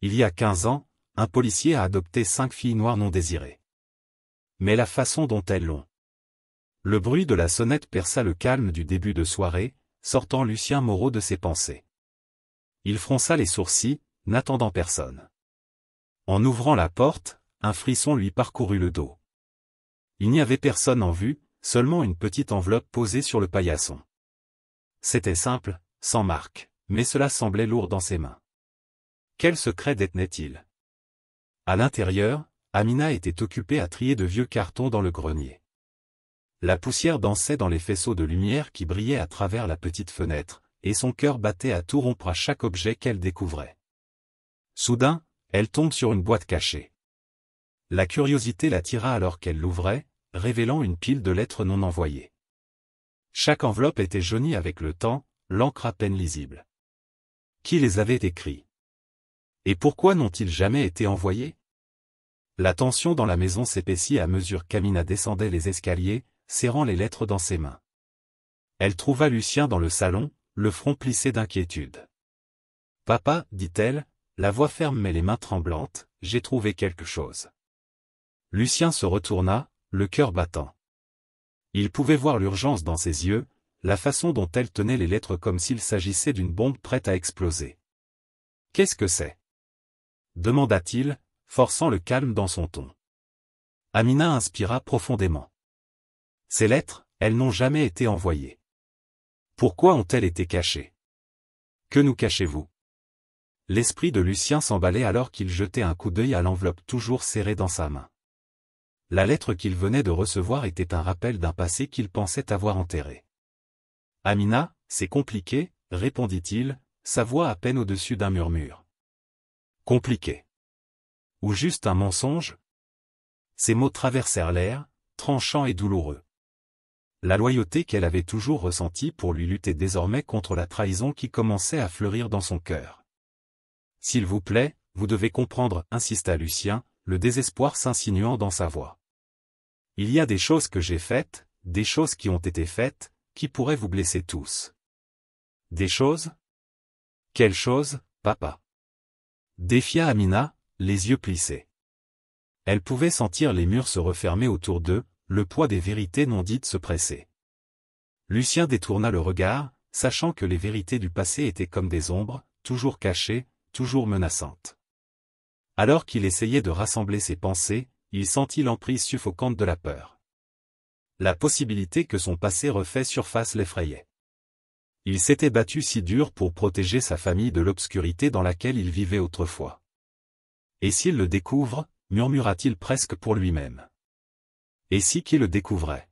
Il y a 15 ans, un policier a adopté 5 filles noires non désirées. Mais la façon dont elles l'ont. Le bruit de la sonnette perça le calme du début de soirée, sortant Lucien Moreau de ses pensées. Il fronça les sourcils, n'attendant personne. En ouvrant la porte, un frisson lui parcourut le dos. Il n'y avait personne en vue, seulement une petite enveloppe posée sur le paillasson. C'était simple, sans marque, mais cela semblait lourd dans ses mains. Quel secret détenait-il? À l'intérieur, Amina était occupée à trier de vieux cartons dans le grenier. La poussière dansait dans les faisceaux de lumière qui brillaient à travers la petite fenêtre, et son cœur battait à tout rompre à chaque objet qu'elle découvrait. Soudain, elle tombe sur une boîte cachée. La curiosité l'attira alors qu'elle l'ouvrait, révélant une pile de lettres non envoyées. Chaque enveloppe était jaunie avec le temps, l'encre à peine lisible. Qui les avait écrits? Et pourquoi n'ont-ils jamais été envoyés? La tension dans la maison s'épaissit à mesure qu'Amina descendait les escaliers, serrant les lettres dans ses mains. Elle trouva Lucien dans le salon, le front plissé d'inquiétude. « Papa, dit-elle, la voix ferme mais les mains tremblantes, j'ai trouvé quelque chose. » Lucien se retourna, le cœur battant. Il pouvait voir l'urgence dans ses yeux, la façon dont elle tenait les lettres comme s'il s'agissait d'une bombe prête à exploser. « Qu'est-ce que c'est? » demanda-t-il, forçant le calme dans son ton. Amina inspira profondément. Ces lettres, elles n'ont jamais été envoyées. Pourquoi ont-elles été cachées? Que nous cachez-vous? L'esprit de Lucien s'emballait alors qu'il jetait un coup d'œil à l'enveloppe toujours serrée dans sa main. La lettre qu'il venait de recevoir était un rappel d'un passé qu'il pensait avoir enterré. « Amina, c'est compliqué, répondit-il, sa voix à peine au-dessus d'un murmure. « Compliqué. Ou juste un mensonge ?» Ces mots traversèrent l'air, tranchants et douloureux. La loyauté qu'elle avait toujours ressentie pour lui luttait désormais contre la trahison qui commençait à fleurir dans son cœur. « S'il vous plaît, vous devez comprendre, insista Lucien, le désespoir s'insinuant dans sa voix. Il y a des choses que j'ai faites, des choses qui ont été faites, qui pourraient vous blesser tous. Des choses? Quelles choses, papa? Défia Amina, les yeux plissés. Elle pouvait sentir les murs se refermer autour d'eux, le poids des vérités non dites se presser. Lucien détourna le regard, sachant que les vérités du passé étaient comme des ombres, toujours cachées, toujours menaçantes. Alors qu'il essayait de rassembler ses pensées, il sentit l'emprise suffocante de la peur. La possibilité que son passé refait surface l'effrayait. Il s'était battu si dur pour protéger sa famille de l'obscurité dans laquelle il vivait autrefois. Et s'il le découvre, murmura-t-il presque pour lui-même. Et si qui le découvrait?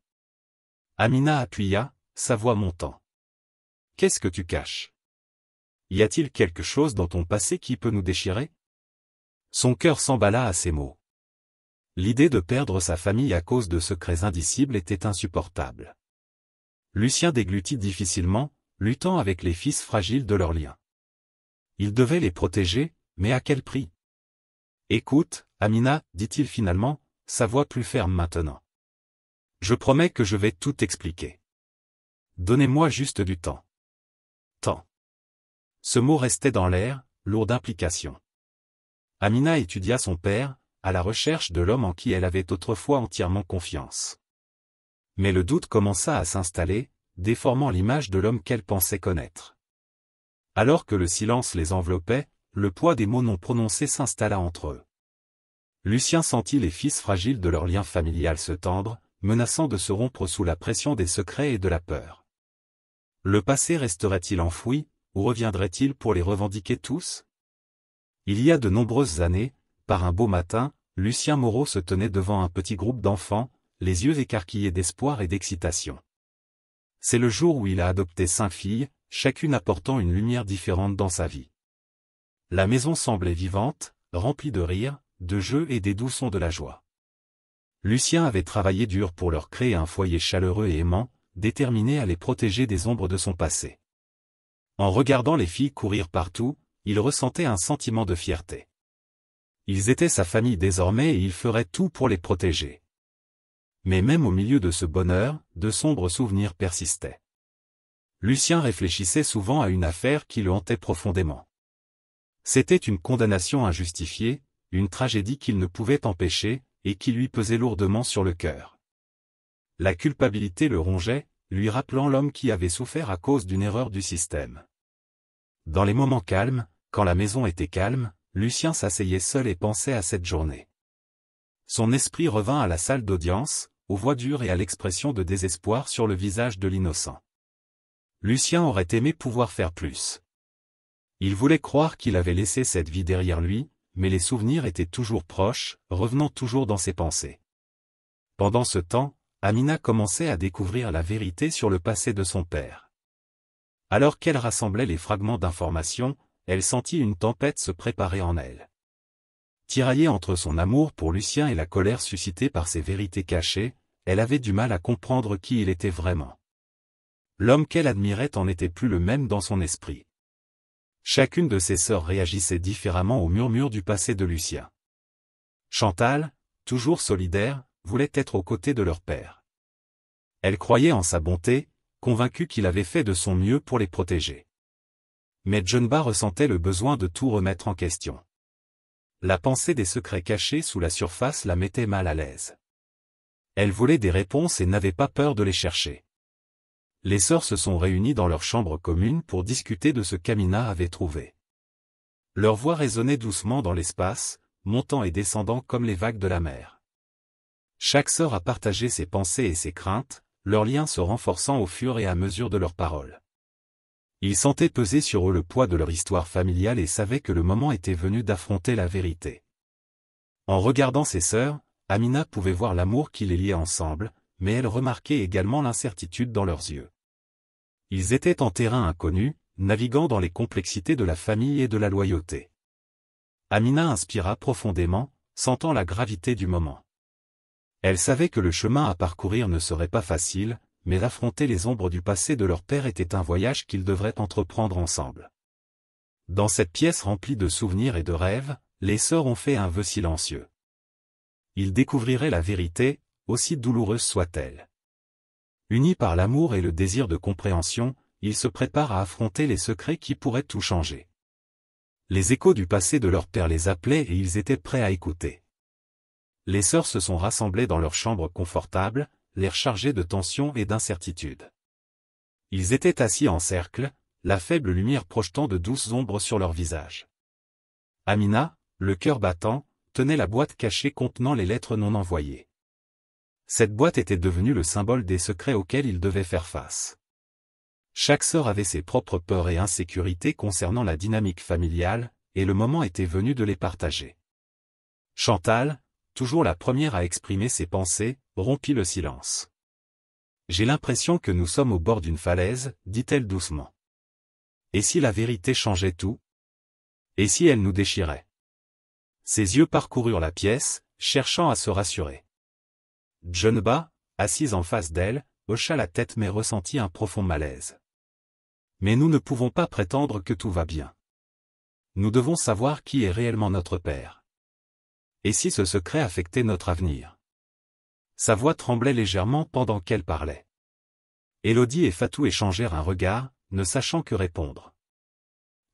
Amina appuya, sa voix montant. Qu'est-ce que tu caches? Y a-t-il quelque chose dans ton passé qui peut nous déchirer? Son cœur s'emballa à ces mots. L'idée de perdre sa famille à cause de secrets indicibles était insupportable. Lucien déglutit difficilement, luttant avec les fils fragiles de leur lien. Il devait les protéger, mais à quel prix? Écoute, Amina, dit-il finalement, sa voix plus ferme maintenant. Je promets que je vais tout expliquer. Donnez-moi juste du temps. Temps. Ce mot restait dans l'air, lourd d'implications. Amina étudia son père, à la recherche de l'homme en qui elle avait autrefois entièrement confiance. Mais le doute commença à s'installer, déformant l'image de l'homme qu'elle pensait connaître. Alors que le silence les enveloppait, le poids des mots non prononcés s'installa entre eux. Lucien sentit les fils fragiles de leur lien familial se tendre, menaçant de se rompre sous la pression des secrets et de la peur. Le passé resterait-il enfoui, ou reviendrait-il pour les revendiquer tous? Il y a de nombreuses années, par un beau matin, Lucien Moreau se tenait devant un petit groupe d'enfants, les yeux écarquillés d'espoir et d'excitation. C'est le jour où il a adopté 5 filles, chacune apportant une lumière différente dans sa vie. La maison semblait vivante, remplie de rires, de jeux et des doux sons de la joie. Lucien avait travaillé dur pour leur créer un foyer chaleureux et aimant, déterminé à les protéger des ombres de son passé. En regardant les filles courir partout, il ressentait un sentiment de fierté. Ils étaient sa famille désormais et il ferait tout pour les protéger. Mais même au milieu de ce bonheur, de sombres souvenirs persistaient. Lucien réfléchissait souvent à une affaire qui le hantait profondément. C'était une condamnation injustifiée, une tragédie qu'il ne pouvait empêcher, et qui lui pesait lourdement sur le cœur. La culpabilité le rongeait, lui rappelant l'homme qui avait souffert à cause d'une erreur du système. Dans les moments calmes, quand la maison était calme, Lucien s'asseyait seul et pensait à cette journée. Son esprit revint à la salle d'audience, aux voix dures et à l'expression de désespoir sur le visage de l'innocent. Lucien aurait aimé pouvoir faire plus. Il voulait croire qu'il avait laissé cette vie derrière lui, mais les souvenirs étaient toujours proches, revenant toujours dans ses pensées. Pendant ce temps, Amina commençait à découvrir la vérité sur le passé de son père. Alors qu'elle rassemblait les fragments d'informations, elle sentit une tempête se préparer en elle. Tiraillée entre son amour pour Lucien et la colère suscitée par ces vérités cachées, elle avait du mal à comprendre qui il était vraiment. L'homme qu'elle admirait n'en était plus le même dans son esprit. Chacune de ses sœurs réagissait différemment aux murmures du passé de Lucien. Chantal, toujours solidaire, voulait être aux côtés de leur père. Elle croyait en sa bonté, convaincue qu'il avait fait de son mieux pour les protéger. Mais Djenba ressentait le besoin de tout remettre en question. La pensée des secrets cachés sous la surface la mettait mal à l'aise. Elle voulait des réponses et n'avait pas peur de les chercher. Les sœurs se sont réunies dans leur chambre commune pour discuter de ce qu'Amina avait trouvé. Leur voix résonnait doucement dans l'espace, montant et descendant comme les vagues de la mer. Chaque sœur a partagé ses pensées et ses craintes, leurs liens se renforçant au fur et à mesure de leurs paroles. Ils sentaient peser sur eux le poids de leur histoire familiale et savaient que le moment était venu d'affronter la vérité. En regardant ses sœurs, Amina pouvait voir l'amour qui les liait ensemble, mais elle remarquait également l'incertitude dans leurs yeux. Ils étaient en terrain inconnu, naviguant dans les complexités de la famille et de la loyauté. Amina inspira profondément, sentant la gravité du moment. Elle savait que le chemin à parcourir ne serait pas facile, mais affronter les ombres du passé de leur père était un voyage qu'ils devraient entreprendre ensemble. Dans cette pièce remplie de souvenirs et de rêves, les sœurs ont fait un vœu silencieux. Ils découvriraient la vérité, aussi douloureuse soit-elle. Unis par l'amour et le désir de compréhension, ils se préparent à affronter les secrets qui pourraient tout changer. Les échos du passé de leur père les appelaient et ils étaient prêts à écouter. Les sœurs se sont rassemblées dans leur chambre confortable, l'air chargé de tension et d'incertitude. Ils étaient assis en cercle, la faible lumière projetant de douces ombres sur leurs visages. Amina, le cœur battant, tenait la boîte cachée contenant les lettres non envoyées. Cette boîte était devenue le symbole des secrets auxquels ils devaient faire face. Chaque sœur avait ses propres peurs et insécurités concernant la dynamique familiale, et le moment était venu de les partager. Chantal, toujours la première à exprimer ses pensées, rompit le silence. « J'ai l'impression que nous sommes au bord d'une falaise, dit-elle doucement. Et si la vérité changeait tout? Et si elle nous déchirait? » Ses yeux parcoururent la pièce, cherchant à se rassurer. Djenba, assise en face d'elle, hocha la tête mais ressentit un profond malaise. « Mais nous ne pouvons pas prétendre que tout va bien. Nous devons savoir qui est réellement notre père. Et si ce secret affectait notre avenir? » Sa voix tremblait légèrement pendant qu'elle parlait. Élodie et Fatou échangèrent un regard, ne sachant que répondre.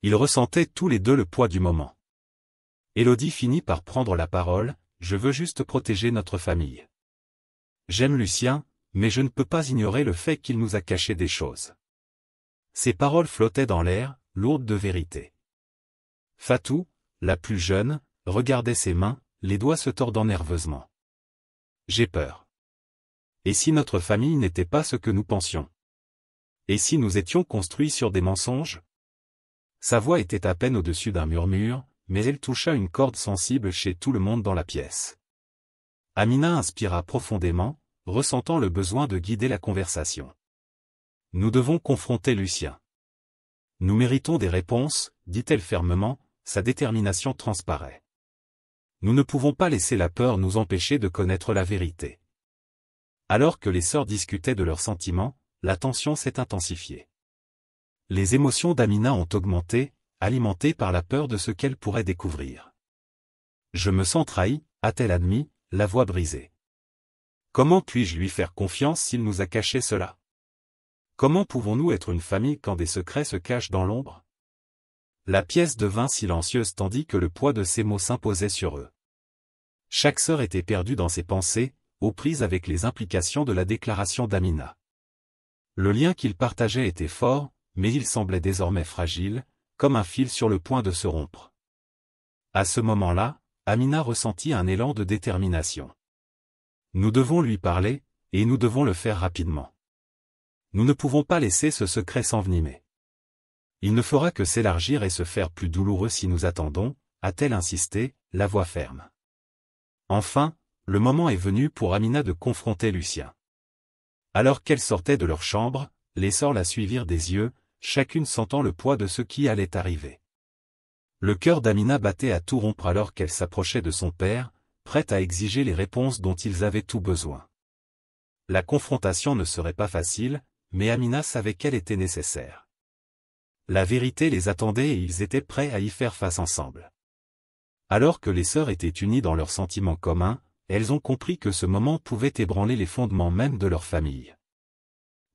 Ils ressentaient tous les deux le poids du moment. Élodie finit par prendre la parole, « Je veux juste protéger notre famille. J'aime Lucien, mais je ne peux pas ignorer le fait qu'il nous a caché des choses. » Ces paroles flottaient dans l'air, lourdes de vérité. Fatou, la plus jeune, regardait ses mains, les doigts se tordant nerveusement. « J'ai peur. Et si notre famille n'était pas ce que nous pensions? Et si nous étions construits sur des mensonges? » Sa voix était à peine au-dessus d'un murmure, mais elle toucha une corde sensible chez tout le monde dans la pièce. Amina inspira profondément, ressentant le besoin de guider la conversation. « Nous devons confronter Lucien. Nous méritons des réponses, dit-elle fermement, sa détermination transparaît. Nous ne pouvons pas laisser la peur nous empêcher de connaître la vérité. » Alors que les sœurs discutaient de leurs sentiments, la tension s'est intensifiée. Les émotions d'Amina ont augmenté, alimentées par la peur de ce qu'elle pourrait découvrir. « Je me sens trahie, a-t-elle admis, la voix brisée. Comment puis-je lui faire confiance s'il nous a caché cela? Comment pouvons-nous être une famille quand des secrets se cachent dans l'ombre? La pièce devint silencieuse tandis que le poids de ces mots s'imposait sur eux. Chaque sœur était perdue dans ses pensées, aux prises avec les implications de la déclaration d'Amina. Le lien qu'ils partageaient était fort, mais il semblait désormais fragile, comme un fil sur le point de se rompre. À ce moment-là, Amina ressentit un élan de détermination. Nous devons lui parler, et nous devons le faire rapidement. Nous ne pouvons pas laisser ce secret s'envenimer. Il ne fera que s'élargir et se faire plus douloureux si nous attendons, a-t-elle insisté, la voix ferme. Enfin, le moment est venu pour Amina de confronter Lucien. Alors qu'elle sortait de leur chambre, les sœurs la suivirent des yeux, chacune sentant le poids de ce qui allait arriver. Le cœur d'Amina battait à tout rompre alors qu'elle s'approchait de son père, prête à exiger les réponses dont ils avaient tout besoin. La confrontation ne serait pas facile, mais Amina savait qu'elle était nécessaire. La vérité les attendait et ils étaient prêts à y faire face ensemble. Alors que les sœurs étaient unies dans leurs sentiments communs, elles ont compris que ce moment pouvait ébranler les fondements même de leur famille.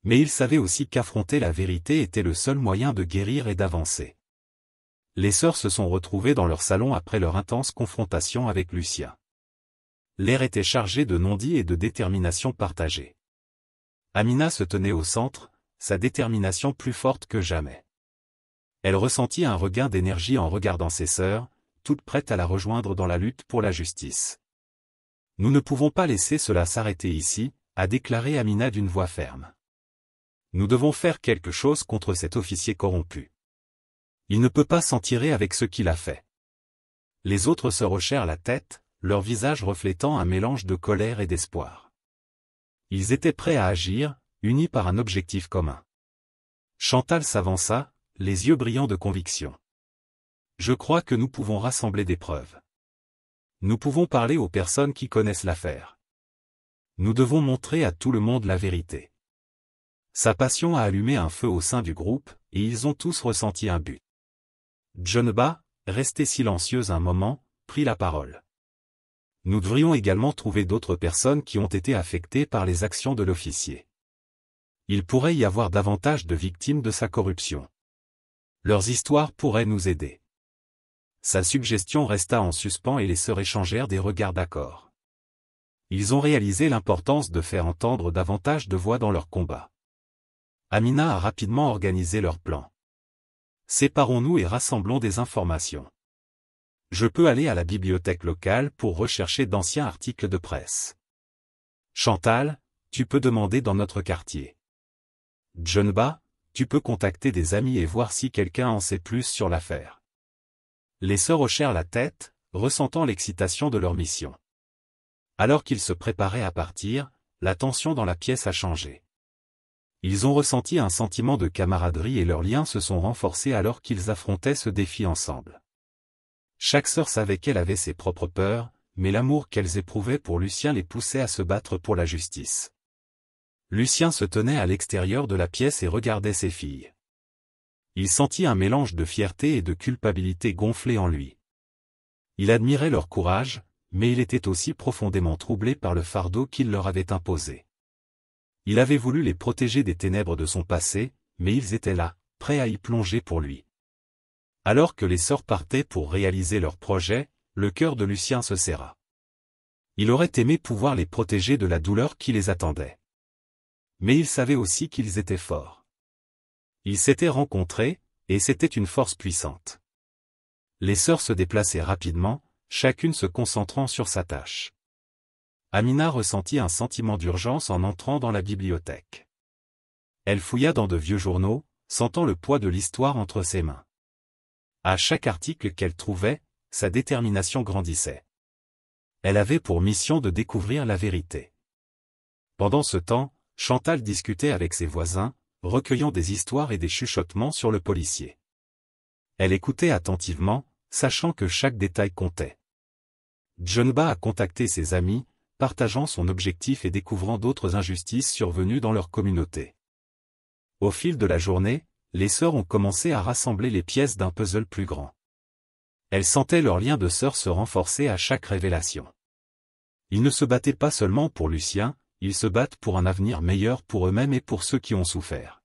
Mais ils savaient aussi qu'affronter la vérité était le seul moyen de guérir et d'avancer. Les sœurs se sont retrouvées dans leur salon après leur intense confrontation avec Lucien. L'air était chargé de non-dits et de détermination partagée. Amina se tenait au centre, sa détermination plus forte que jamais. Elle ressentit un regain d'énergie en regardant ses sœurs, toutes prêtes à la rejoindre dans la lutte pour la justice. « Nous ne pouvons pas laisser cela s'arrêter ici », a déclaré Amina d'une voix ferme. « Nous devons faire quelque chose contre cet officier corrompu. Il ne peut pas s'en tirer avec ce qu'il a fait. » Les autres sœurs hochèrent la tête, leur visage reflétant un mélange de colère et d'espoir. Ils étaient prêts à agir, unis par un objectif commun. Chantal s'avança, les yeux brillants de conviction. « Je crois que nous pouvons rassembler des preuves. Nous pouvons parler aux personnes qui connaissent l'affaire. Nous devons montrer à tout le monde la vérité. » Sa passion a allumé un feu au sein du groupe, et ils ont tous ressenti un but. Djeneba, restée silencieuse un moment, prit la parole. « Nous devrions également trouver d'autres personnes qui ont été affectées par les actions de l'officier. Il pourrait y avoir davantage de victimes de sa corruption. Leurs histoires pourraient nous aider. » Sa suggestion resta en suspens et les sœurs échangèrent des regards d'accord. Ils ont réalisé l'importance de faire entendre davantage de voix dans leur combat. Amina a rapidement organisé leur plan. Séparons-nous et rassemblons des informations. Je peux aller à la bibliothèque locale pour rechercher d'anciens articles de presse. Chantal, tu peux demander dans notre quartier. Djeneba, tu peux contacter des amis et voir si quelqu'un en sait plus sur l'affaire. Les sœurs hochèrent la tête, ressentant l'excitation de leur mission. Alors qu'ils se préparaient à partir, la tension dans la pièce a changé. Ils ont ressenti un sentiment de camaraderie et leurs liens se sont renforcés alors qu'ils affrontaient ce défi ensemble. Chaque sœur savait qu'elle avait ses propres peurs, mais l'amour qu'elles éprouvaient pour Lucien les poussait à se battre pour la justice. Lucien se tenait à l'extérieur de la pièce et regardait ses filles. Il sentit un mélange de fierté et de culpabilité gonfler en lui. Il admirait leur courage, mais il était aussi profondément troublé par le fardeau qu'il leur avait imposé. Il avait voulu les protéger des ténèbres de son passé, mais ils étaient là, prêts à y plonger pour lui. Alors que les sœurs partaient pour réaliser leur projet, le cœur de Lucien se serra. Il aurait aimé pouvoir les protéger de la douleur qui les attendait. Mais il savait aussi qu'ils étaient forts. Ils s'étaient rencontrés, et c'était une force puissante. Les sœurs se déplaçaient rapidement, chacune se concentrant sur sa tâche. Amina ressentit un sentiment d'urgence en entrant dans la bibliothèque. Elle fouilla dans de vieux journaux, sentant le poids de l'histoire entre ses mains. À chaque article qu'elle trouvait, sa détermination grandissait. Elle avait pour mission de découvrir la vérité. Pendant ce temps, Chantal discutait avec ses voisins, recueillant des histoires et des chuchotements sur le policier. Elle écoutait attentivement, sachant que chaque détail comptait. Djeneba a contacté ses amis, partageant son objectif et découvrant d'autres injustices survenues dans leur communauté. Au fil de la journée, les sœurs ont commencé à rassembler les pièces d'un puzzle plus grand. Elles sentaient leur lien de sœurs se renforcer à chaque révélation. Ils ne se battaient pas seulement pour Lucien, ils se battent pour un avenir meilleur pour eux-mêmes et pour ceux qui ont souffert.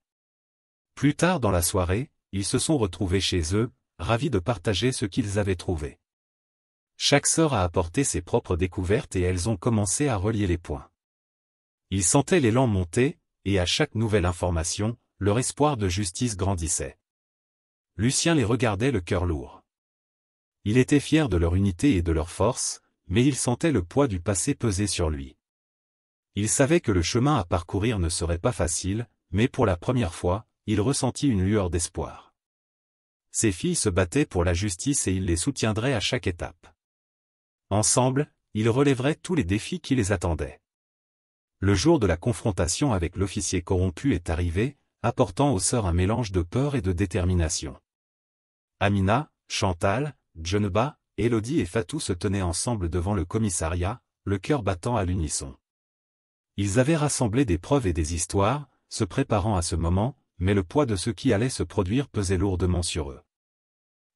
Plus tard dans la soirée, ils se sont retrouvés chez eux, ravis de partager ce qu'ils avaient trouvé. Chaque sœur a apporté ses propres découvertes et elles ont commencé à relier les points. Ils sentaient l'élan monter, et à chaque nouvelle information, leur espoir de justice grandissait. Lucien les regardait le cœur lourd. Il était fier de leur unité et de leur force, mais il sentait le poids du passé peser sur lui. Il savait que le chemin à parcourir ne serait pas facile, mais pour la première fois, il ressentit une lueur d'espoir. Ses filles se battaient pour la justice et il les soutiendrait à chaque étape. Ensemble, ils relèveraient tous les défis qui les attendaient. Le jour de la confrontation avec l'officier corrompu est arrivé, apportant aux sœurs un mélange de peur et de détermination. Amina, Chantal, Djeneba, Élodie et Fatou se tenaient ensemble devant le commissariat, le cœur battant à l'unisson. Ils avaient rassemblé des preuves et des histoires, se préparant à ce moment, mais le poids de ce qui allait se produire pesait lourdement sur eux.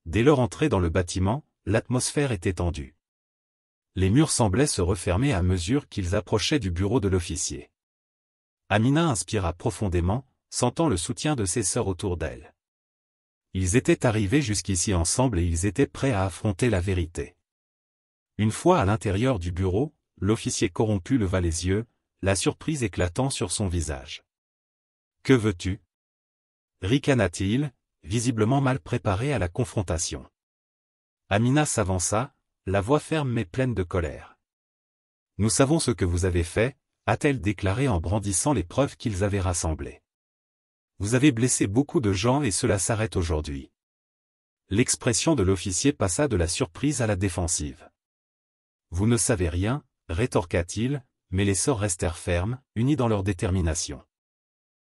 Dès leur entrée dans le bâtiment, l'atmosphère était tendue. Les murs semblaient se refermer à mesure qu'ils approchaient du bureau de l'officier. Amina inspira profondément, sentant le soutien de ses sœurs autour d'elle. Ils étaient arrivés jusqu'ici ensemble et ils étaient prêts à affronter la vérité. Une fois à l'intérieur du bureau, l'officier corrompu leva les yeux, la surprise éclatant sur son visage. « Que veux-tu » ricana-t-il, visiblement mal préparé à la confrontation. Amina s'avança, la voix ferme mais pleine de colère. « Nous savons ce que vous avez fait » a-t-elle déclaré en brandissant les preuves qu'ils avaient rassemblées. « Vous avez blessé beaucoup de gens et cela s'arrête aujourd'hui. » L'expression de l'officier passa de la surprise à la défensive. « Vous ne savez rien » rétorqua-t-il, mais les sœurs restèrent fermes, unies dans leur détermination.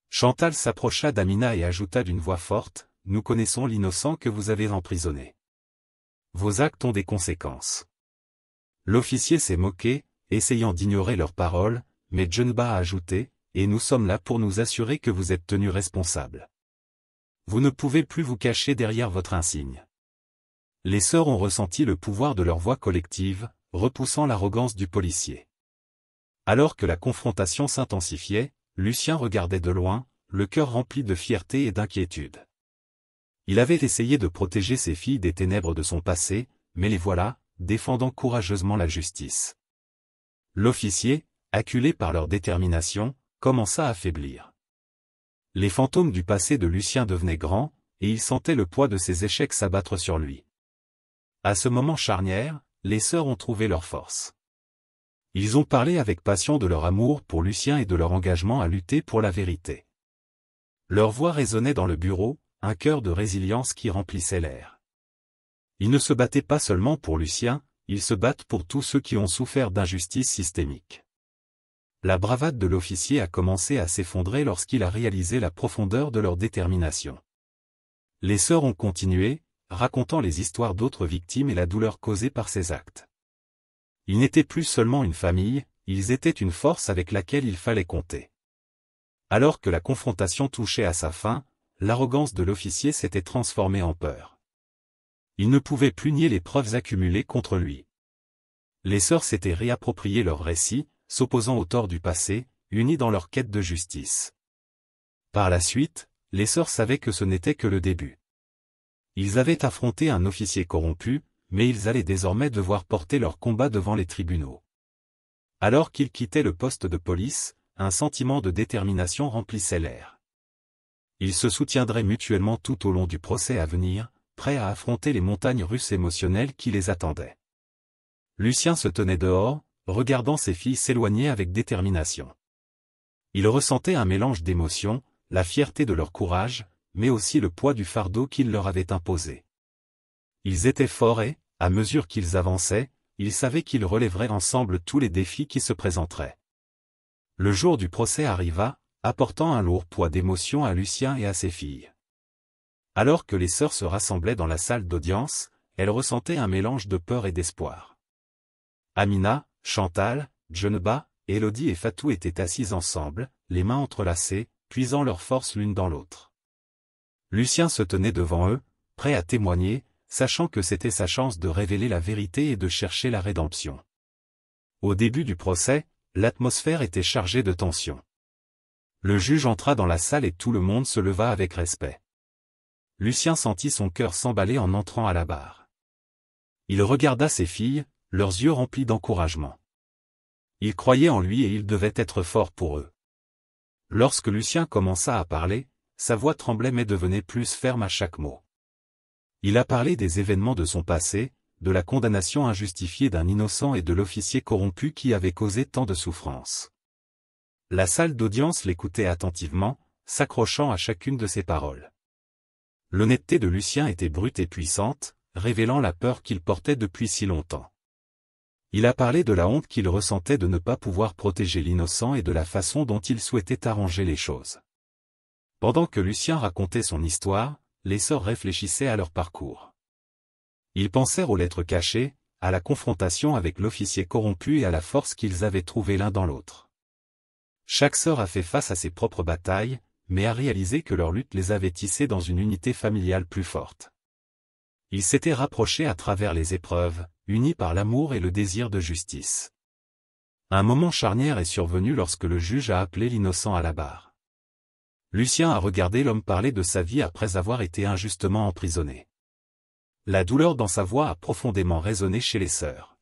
Chantal s'approcha d'Amina et ajouta d'une voix forte, « Nous connaissons l'innocent que vous avez emprisonné. Vos actes ont des conséquences. » L'officier s'est moqué, essayant d'ignorer leurs paroles, mais Djeneba a ajouté, « Et nous sommes là pour nous assurer que vous êtes tenus responsables. Vous ne pouvez plus vous cacher derrière votre insigne. » Les sœurs ont ressenti le pouvoir de leur voix collective, repoussant l'arrogance du policier. Alors que la confrontation s'intensifiait, Lucien regardait de loin, le cœur rempli de fierté et d'inquiétude. Il avait essayé de protéger ses filles des ténèbres de son passé, mais les voilà, défendant courageusement la justice. L'officier, acculé par leur détermination, commença à faiblir. Les fantômes du passé de Lucien devenaient grands, et il sentait le poids de ses échecs s'abattre sur lui. À ce moment charnière, les sœurs ont trouvé leur force. Ils ont parlé avec passion de leur amour pour Lucien et de leur engagement à lutter pour la vérité. Leur voix résonnait dans le bureau, un cœur de résilience qui remplissait l'air. Ils ne se battaient pas seulement pour Lucien, ils se battent pour tous ceux qui ont souffert d'injustice systémique. La bravade de l'officier a commencé à s'effondrer lorsqu'il a réalisé la profondeur de leur détermination. Les sœurs ont continué, racontant les histoires d'autres victimes et la douleur causée par ces actes. Ils n'étaient plus seulement une famille, ils étaient une force avec laquelle il fallait compter. Alors que la confrontation touchait à sa fin, l'arrogance de l'officier s'était transformée en peur. Il ne pouvait plus nier les preuves accumulées contre lui. Les sœurs s'étaient réapproprié leur récit, s'opposant aux torts du passé, unies dans leur quête de justice. Par la suite, les sœurs savaient que ce n'était que le début. Ils avaient affronté un officier corrompu, mais ils allaient désormais devoir porter leur combat devant les tribunaux. Alors qu'ils quittaient le poste de police, un sentiment de détermination remplissait l'air. Ils se soutiendraient mutuellement tout au long du procès à venir, prêts à affronter les montagnes russes émotionnelles qui les attendaient. Lucien se tenait dehors, regardant ses filles s'éloigner avec détermination. Il ressentait un mélange d'émotions, la fierté de leur courage, mais aussi le poids du fardeau qu'ils leur avaient imposé. Ils étaient forts et, à mesure qu'ils avançaient, ils savaient qu'ils relèveraient ensemble tous les défis qui se présenteraient. Le jour du procès arriva, apportant un lourd poids d'émotions à Lucien et à ses filles. Alors que les sœurs se rassemblaient dans la salle d'audience, elles ressentaient un mélange de peur et d'espoir. Amina, Chantal, Djeneba, Élodie et Fatou étaient assises ensemble, les mains entrelacées, puisant leurs forces l'une dans l'autre. Lucien se tenait devant eux, prêt à témoigner, sachant que c'était sa chance de révéler la vérité et de chercher la rédemption. Au début du procès, l'atmosphère était chargée de tension. Le juge entra dans la salle et tout le monde se leva avec respect. Lucien sentit son cœur s'emballer en entrant à la barre. Il regarda ses filles, leurs yeux remplis d'encouragement. Il croyait en lui et il devait être fort pour eux. Lorsque Lucien commença à parler, sa voix tremblait mais devenait plus ferme à chaque mot. Il a parlé des événements de son passé, de la condamnation injustifiée d'un innocent et de l'officier corrompu qui avait causé tant de souffrances. La salle d'audience l'écoutait attentivement, s'accrochant à chacune de ses paroles. L'honnêteté de Lucien était brute et puissante, révélant la peur qu'il portait depuis si longtemps. Il a parlé de la honte qu'il ressentait de ne pas pouvoir protéger l'innocent et de la façon dont il souhaitait arranger les choses. Pendant que Lucien racontait son histoire, les sœurs réfléchissaient à leur parcours. Ils pensèrent aux lettres cachées, à la confrontation avec l'officier corrompu et à la force qu'ils avaient trouvée l'un dans l'autre. Chaque sœur a fait face à ses propres batailles, mais a réalisé que leur lutte les avait tissées dans une unité familiale plus forte. Ils s'étaient rapprochés à travers les épreuves, unis par l'amour et le désir de justice. Un moment charnière est survenu lorsque le juge a appelé l'innocent à la barre. Lucien a regardé l'homme parler de sa vie après avoir été injustement emprisonné. La douleur dans sa voix a profondément résonné chez les sœurs.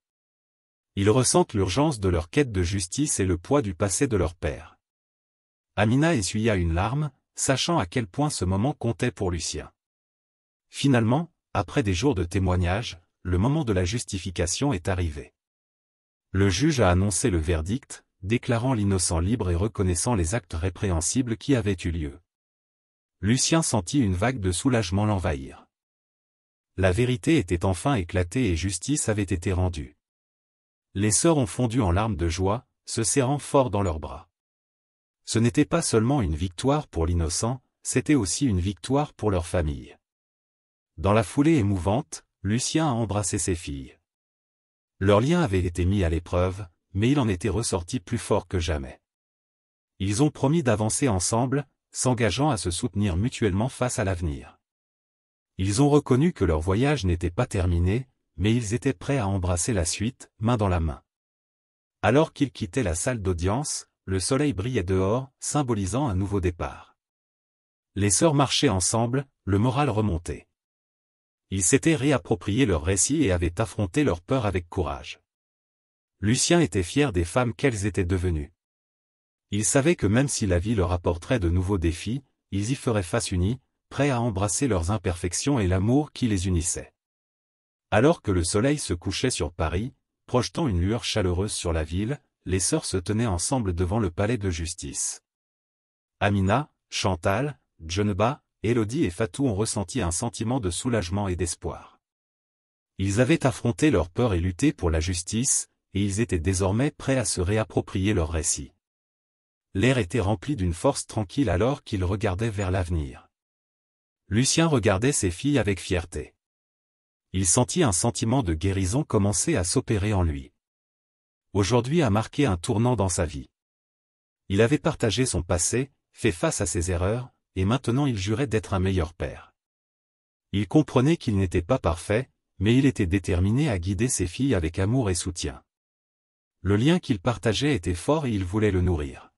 Ils ressentent l'urgence de leur quête de justice et le poids du passé de leur père. Amina essuya une larme, sachant à quel point ce moment comptait pour Lucien. Finalement, après des jours de témoignages, le moment de la justification est arrivé. Le juge a annoncé le verdict, déclarant l'innocent libre et reconnaissant les actes répréhensibles qui avaient eu lieu. Lucien sentit une vague de soulagement l'envahir. La vérité était enfin éclatée et justice avait été rendue. Les sœurs ont fondu en larmes de joie, se serrant fort dans leurs bras. Ce n'était pas seulement une victoire pour l'innocent, c'était aussi une victoire pour leur famille. Dans la foulée émouvante, Lucien a embrassé ses filles. Leur lien avait été mis à l'épreuve, mais il en était ressorti plus fort que jamais. Ils ont promis d'avancer ensemble, s'engageant à se soutenir mutuellement face à l'avenir. Ils ont reconnu que leur voyage n'était pas terminé, mais ils étaient prêts à embrasser la suite, main dans la main. Alors qu'ils quittaient la salle d'audience, le soleil brillait dehors, symbolisant un nouveau départ. Les sœurs marchaient ensemble, le moral remonté. Ils s'étaient réapproprié leur récit et avaient affronté leur peur avec courage. Lucien était fier des femmes qu'elles étaient devenues. Il savait que même si la vie leur apporterait de nouveaux défis, ils y feraient face unis, prêts à embrasser leurs imperfections et l'amour qui les unissait. Alors que le soleil se couchait sur Paris, projetant une lueur chaleureuse sur la ville, les sœurs se tenaient ensemble devant le palais de justice. Amina, Chantal, Djeneba, Élodie et Fatou ont ressenti un sentiment de soulagement et d'espoir. Ils avaient affronté leur peur et lutté pour la justice, et ils étaient désormais prêts à se réapproprier leur récit. L'air était rempli d'une force tranquille alors qu'ils regardaient vers l'avenir. Lucien regardait ses filles avec fierté. Il sentit un sentiment de guérison commencer à s'opérer en lui. Aujourd'hui a marqué un tournant dans sa vie. Il avait partagé son passé, fait face à ses erreurs, et maintenant il jurait d'être un meilleur père. Il comprenait qu'il n'était pas parfait, mais il était déterminé à guider ses filles avec amour et soutien. Le lien qu'il partageait était fort et il voulait le nourrir.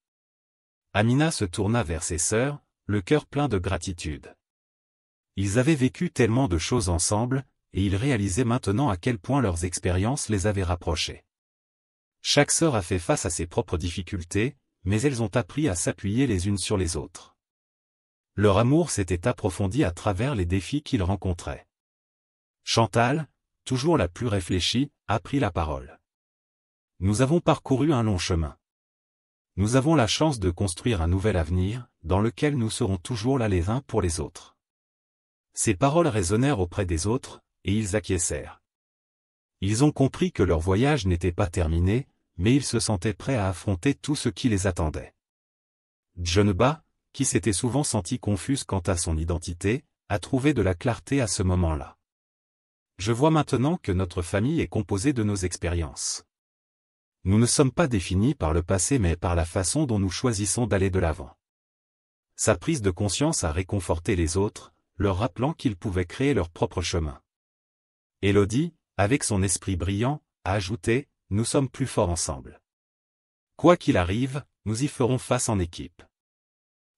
Amina se tourna vers ses sœurs, le cœur plein de gratitude. Ils avaient vécu tellement de choses ensemble, et ils réalisaient maintenant à quel point leurs expériences les avaient rapprochés. Chaque sœur a fait face à ses propres difficultés, mais elles ont appris à s'appuyer les unes sur les autres. Leur amour s'était approfondi à travers les défis qu'ils rencontraient. Chantal, toujours la plus réfléchie, a pris la parole. Nous avons parcouru un long chemin. Nous avons la chance de construire un nouvel avenir, dans lequel nous serons toujours là les uns pour les autres. Ces paroles résonnèrent auprès des autres, et ils acquiescèrent. Ils ont compris que leur voyage n'était pas terminé, mais ils se sentaient prêts à affronter tout ce qui les attendait. Djeneba, qui s'était souvent sentie confuse quant à son identité, a trouvé de la clarté à ce moment-là. Je vois maintenant que notre famille est composée de nos expériences. Nous ne sommes pas définis par le passé mais par la façon dont nous choisissons d'aller de l'avant. Sa prise de conscience a réconforté les autres, leur rappelant qu'ils pouvaient créer leur propre chemin. Élodie, avec son esprit brillant, a ajouté « Nous sommes plus forts ensemble. Quoi qu'il arrive, nous y ferons face en équipe. »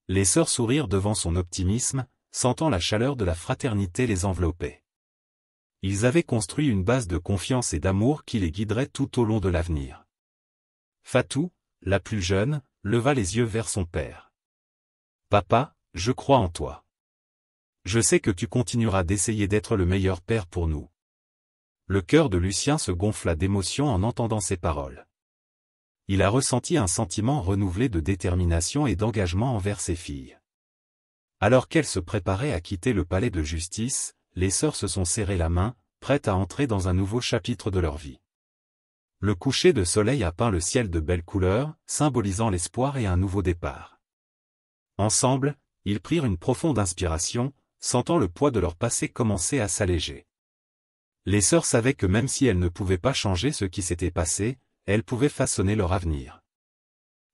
Les sœurs sourirent devant son optimisme, sentant la chaleur de la fraternité les envelopper. Ils avaient construit une base de confiance et d'amour qui les guiderait tout au long de l'avenir. Fatou, la plus jeune, leva les yeux vers son père. « Papa, je crois en toi. Je sais que tu continueras d'essayer d'être le meilleur père pour nous. » Le cœur de Lucien se gonfla d'émotion en entendant ces paroles. Il a ressenti un sentiment renouvelé de détermination et d'engagement envers ses filles. Alors qu'elles se préparaient à quitter le palais de justice, les sœurs se sont serrées la main, prêtes à entrer dans un nouveau chapitre de leur vie. Le coucher de soleil a peint le ciel de belles couleurs, symbolisant l'espoir et un nouveau départ. Ensemble, ils prirent une profonde inspiration, sentant le poids de leur passé commencer à s'alléger. Les sœurs savaient que même si elles ne pouvaient pas changer ce qui s'était passé, elles pouvaient façonner leur avenir.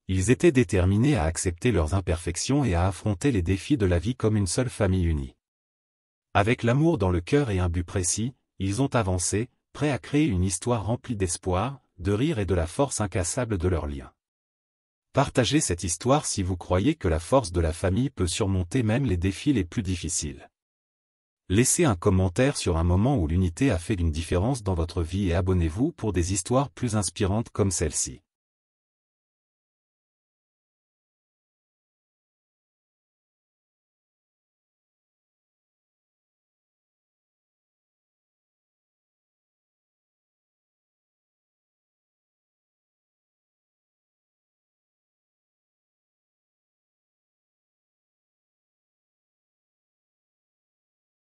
Ils étaient déterminés à accepter leurs imperfections et à affronter les défis de la vie comme une seule famille unie. Avec l'amour dans le cœur et un but précis, ils ont avancé, prêts à créer une histoire remplie d'espoir, de rire et de la force incassable de leurs liens. Partagez cette histoire si vous croyez que la force de la famille peut surmonter même les défis les plus difficiles. Laissez un commentaire sur un moment où l'unité a fait une différence dans votre vie et abonnez-vous pour des histoires plus inspirantes comme celle-ci.